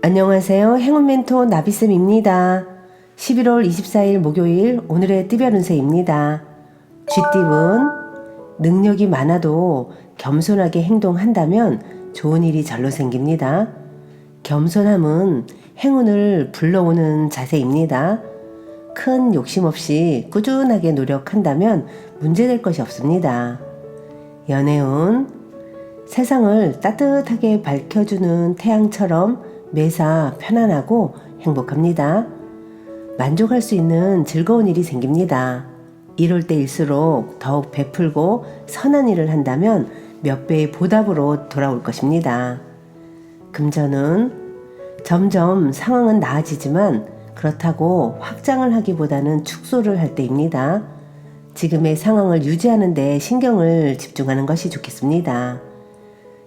안녕하세요. 행운 멘토 나비쌤입니다. 11월 24일 목요일 오늘의 띠별 운세입니다. 쥐띠분, 능력이 많아도 겸손하게 행동한다면 좋은 일이 절로 생깁니다. 겸손함은 행운을 불러오는 자세입니다. 큰 욕심 없이 꾸준하게 노력한다면 문제될 것이 없습니다. 연애운, 세상을 따뜻하게 밝혀주는 태양처럼 매사 편안하고 행복합니다. 만족할 수 있는 즐거운 일이 생깁니다. 이럴 때일수록 더욱 베풀고 선한 일을 한다면 몇 배의 보답으로 돌아올 것입니다. 금전은 점점 상황은 나아지지만 그렇다고 확장을 하기보다는 축소를 할 때입니다. 지금의 상황을 유지하는 데 신경을 집중하는 것이 좋겠습니다.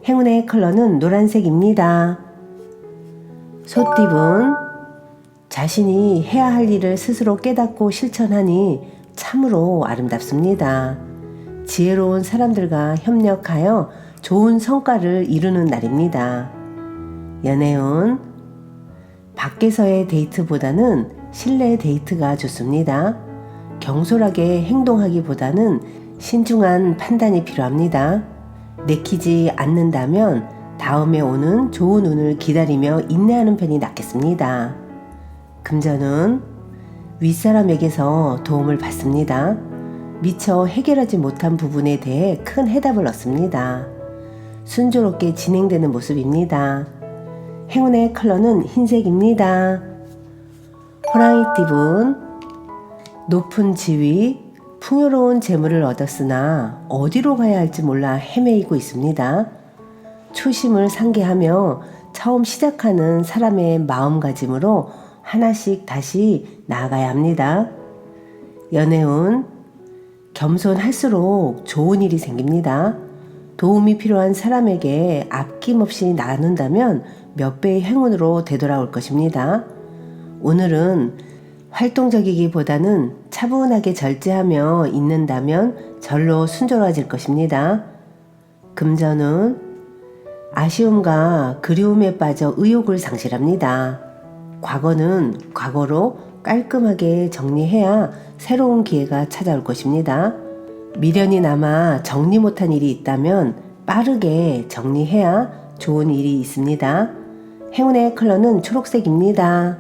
행운의 컬러는 노란색입니다. 소띠분, 자신이 해야 할 일을 스스로 깨닫고 실천하니 참으로 아름답습니다. 지혜로운 사람들과 협력하여 좋은 성과를 이루는 날입니다. 연애운, 밖에서의 데이트보다는 실내 데이트가 좋습니다. 경솔하게 행동하기보다는 신중한 판단이 필요합니다. 내키지 않는다면 다음에 오는 좋은 운을 기다리며 인내하는 편이 낫겠습니다. 금전은 윗사람에게서 도움을 받습니다. 미처 해결하지 못한 부분에 대해 큰 해답을 얻습니다. 순조롭게 진행되는 모습입니다. 행운의 컬러는 흰색입니다. 호랑이띠분, 높은 지위, 풍요로운 재물을 얻었으나 어디로 가야 할지 몰라 헤매이고 있습니다. 초심을 상기하며 처음 시작하는 사람의 마음가짐으로 하나씩 다시 나아가야 합니다. 연애운, 겸손할수록 좋은 일이 생깁니다. 도움이 필요한 사람에게 아낌없이 나눈다면 몇 배의 행운으로 되돌아올 것입니다. 오늘은 활동적이기보다는 차분하게 절제하며 있는다면 절로 순조로워질 것입니다. 금전은 아쉬움과 그리움에 빠져 의욕을 상실합니다. 과거는 과거로 깔끔하게 정리해야 새로운 기회가 찾아올 것입니다. 미련이 남아 정리 못한 일이 있다면 빠르게 정리해야 좋은 일이 있습니다. 행운의 컬러는 초록색입니다.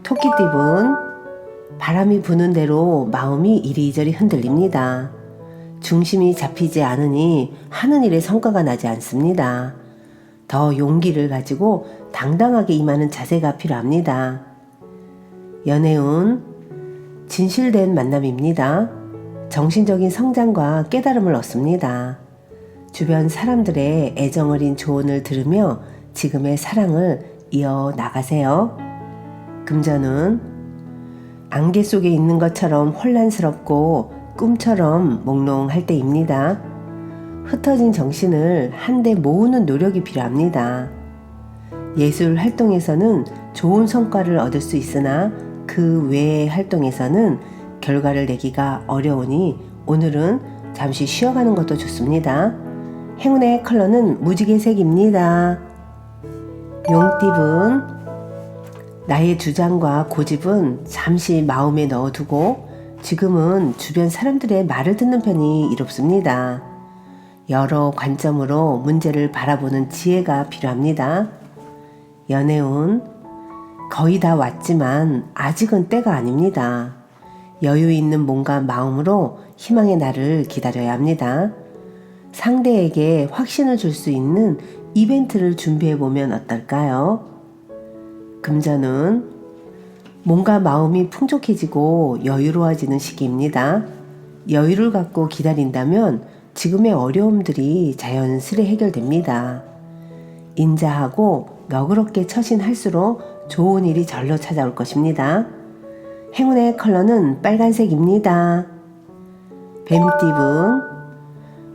토끼띠분, 바람이 부는 대로 마음이 이리저리 흔들립니다. 중심이 잡히지 않으니 하는 일에 성과가 나지 않습니다. 더 용기를 가지고 당당하게 임하는 자세가 필요합니다. 연애운, 진실된 만남입니다. 정신적인 성장과 깨달음을 얻습니다. 주변 사람들의 애정어린 조언을 들으며 지금의 사랑을 이어나가세요. 금전은 안개 속에 있는 것처럼 혼란스럽고 꿈처럼 몽롱할 때입니다. 흩어진 정신을 한데 모으는 노력이 필요합니다. 예술 활동에서는 좋은 성과를 얻을 수 있으나 그 외의 활동에서는 결과를 내기가 어려우니 오늘은 잠시 쉬어가는 것도 좋습니다. 행운의 컬러는 무지개색입니다. 용띠분, 나의 주장과 고집은 잠시 마음에 넣어두고 지금은 주변 사람들의 말을 듣는 편이 이롭습니다. 여러 관점으로 문제를 바라보는 지혜가 필요합니다. 연애운, 거의 다 왔지만 아직은 때가 아닙니다. 여유 있는 몸과 마음으로 희망의 날을 기다려야 합니다. 상대에게 확신을 줄 수 있는 이벤트를 준비해보면 어떨까요? 금전은 몸과 마음이 풍족해지고 여유로워지는 시기입니다. 여유를 갖고 기다린다면 지금의 어려움들이 자연스레 해결됩니다. 인자하고 너그럽게 처신할수록 좋은 일이 절로 찾아올 것입니다. 행운의 컬러는 빨간색입니다. 뱀띠분,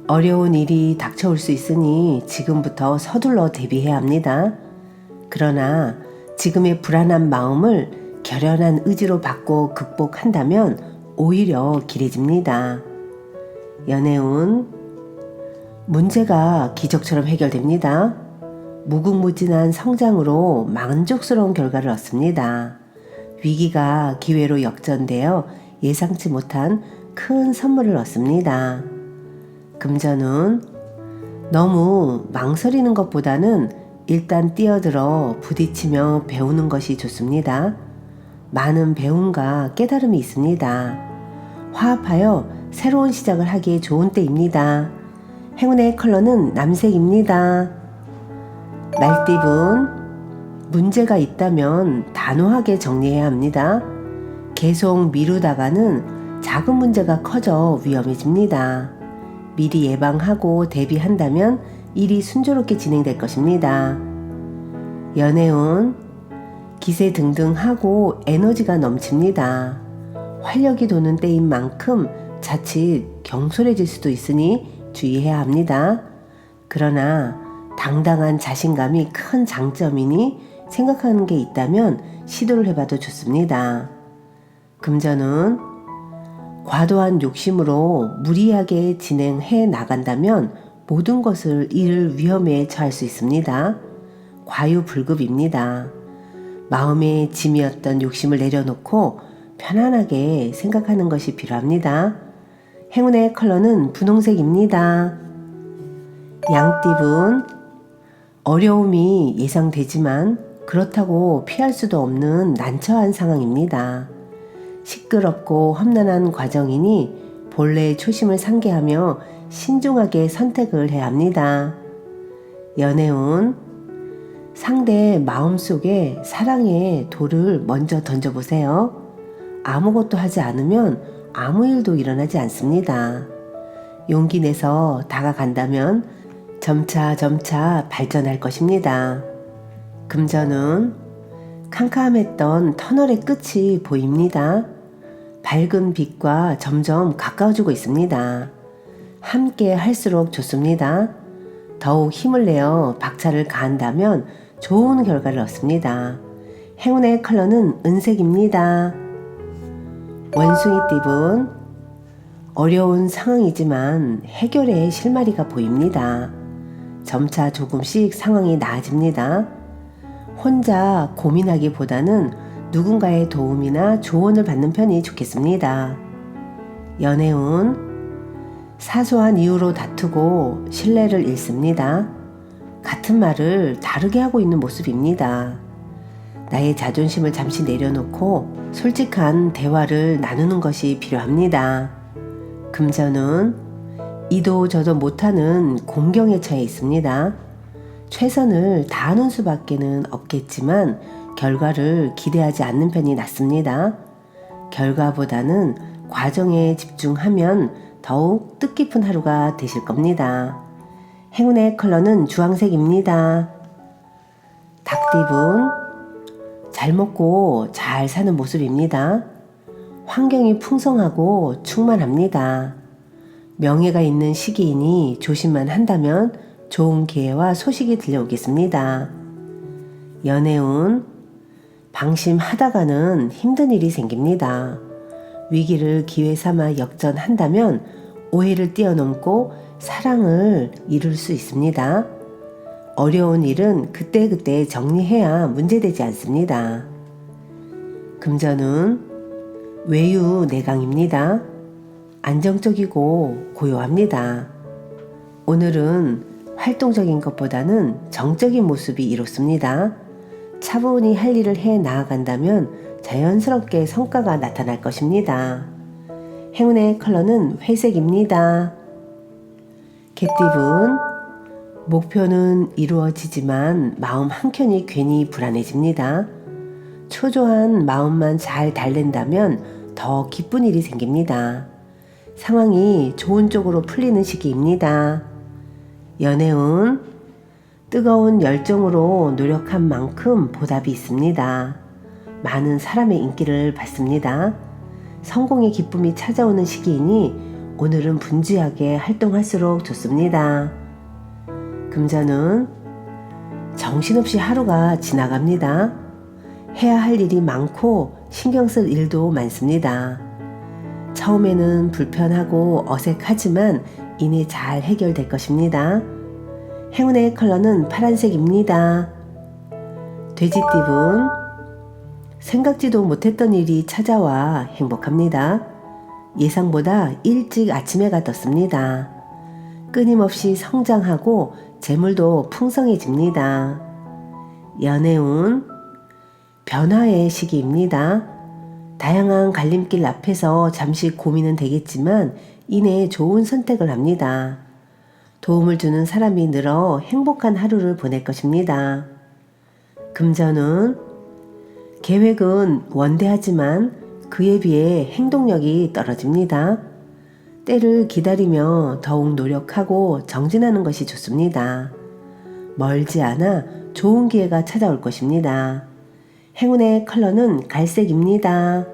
어려운 일이 닥쳐올 수 있으니 지금부터 서둘러 대비해야 합니다. 그러나 지금의 불안한 마음을 결연한 의지로 바꿔 극복한다면 오히려 길해집니다. 연애운, 문제가 기적처럼 해결됩니다. 무궁무진한 성장으로 만족스러운 결과를 얻습니다. 위기가 기회로 역전되어 예상치 못한 큰 선물을 얻습니다. 금전운 너무 망설이는 것보다는 일단 뛰어들어 부딪히며 배우는 것이 좋습니다. 많은 배움과 깨달음이 있습니다. 화합하여 새로운 시작을 하기에 좋은 때입니다. 행운의 컬러는 남색입니다. 말띠분, 문제가 있다면 단호하게 정리해야 합니다. 계속 미루다가는 작은 문제가 커져 위험해집니다. 미리 예방하고 대비한다면 일이 순조롭게 진행될 것입니다. 연애운, 기세등등하고 에너지가 넘칩니다. 활력이 도는 때인 만큼 자칫 경솔해질 수도 있으니 주의해야 합니다. 그러나 당당한 자신감이 큰 장점이니 생각하는 게 있다면 시도를 해봐도 좋습니다. 금전운 과도한 욕심으로 무리하게 진행해 나간다면 모든 것을 잃을 위험에 처할 수 있습니다. 과유불급입니다. 마음의 짐이었던 욕심을 내려놓고 편안하게 생각하는 것이 필요합니다. 행운의 컬러는 분홍색입니다. 양띠분, 어려움이 예상되지만 그렇다고 피할 수도 없는 난처한 상황입니다. 시끄럽고 험난한 과정이니 본래의 초심을 상기하며 신중하게 선택을 해야 합니다. 연애운, 상대의 마음속에 사랑의 돌을 먼저 던져보세요. 아무것도 하지 않으면 아무 일도 일어나지 않습니다. 용기 내서 다가간다면 점차 발전할 것입니다. 금전운, 캄캄했던 터널의 끝이 보입니다. 밝은 빛과 점점 가까워지고 있습니다. 함께 할수록 좋습니다. 더욱 힘을 내어 박차를 가한다면 좋은 결과를 얻습니다. 행운의 컬러는 은색입니다. 원숭이띠분, 어려운 상황이지만 해결의 실마리가 보입니다. 점차 조금씩 상황이 나아집니다. 혼자 고민하기보다는 누군가의 도움이나 조언을 받는 편이 좋겠습니다. 연애운, 사소한 이유로 다투고 신뢰를 잃습니다. 같은 말을 다르게 하고 있는 모습입니다. 나의 자존심을 잠시 내려놓고 솔직한 대화를 나누는 것이 필요합니다. 금전운, 이도 저도 못하는 공경에 처해 있습니다. 최선을 다하는 수밖에는 없겠지만 결과를 기대하지 않는 편이 낫습니다. 결과보다는 과정에 집중하면 더욱 뜻깊은 하루가 되실 겁니다. 행운의 컬러는 주황색입니다. 닭띠분, 잘 먹고 잘 사는 모습입니다. 환경이 풍성하고 충만합니다. 명예가 있는 시기이니 조심만 한다면 좋은 기회와 소식이 들려오겠습니다. 연애운, 방심하다가는 힘든 일이 생깁니다. 위기를 기회 삼아 역전한다면 오해를 뛰어넘고 사랑을 이룰 수 있습니다. 어려운 일은 그때그때 정리해야 문제되지 않습니다. 금전운, 외유내강입니다. 안정적이고 고요합니다. 오늘은 활동적인 것보다는 정적인 모습이 이롭습니다. 차분히 할 일을 해 나아간다면 자연스럽게 성과가 나타날 것입니다. 행운의 컬러는 회색입니다. 개띠분, 목표는 이루어지지만 마음 한켠이 괜히 불안해집니다. 초조한 마음만 잘 달랜다면 더 기쁜 일이 생깁니다. 상황이 좋은 쪽으로 풀리는 시기입니다. 연애운, 뜨거운 열정으로 노력한 만큼 보답이 있습니다. 많은 사람의 인기를 받습니다. 성공의 기쁨이 찾아오는 시기이니 오늘은 분주하게 활동할수록 좋습니다. 금전운, 정신없이 하루가 지나갑니다. 해야 할 일이 많고 신경 쓸 일도 많습니다. 처음에는 불편하고 어색하지만 이내 잘 해결될 것입니다. 행운의 컬러는 파란색입니다. 돼지띠분, 생각지도 못했던 일이 찾아와 행복합니다. 예상보다 일찍 아침 해가 떴습니다. 끊임없이 성장하고 재물도 풍성해집니다. 연애운, 변화의 시기입니다. 다양한 갈림길 앞에서 잠시 고민은 되겠지만 이내 좋은 선택을 합니다. 도움을 주는 사람이 늘어 행복한 하루를 보낼 것입니다. 금전운, 계획은 원대하지만 그에 비해 행동력이 떨어집니다. 때를 기다리며 더욱 노력하고 정진하는 것이 좋습니다. 멀지 않아 좋은 기회가 찾아올 것입니다. 행운의 컬러는 갈색입니다.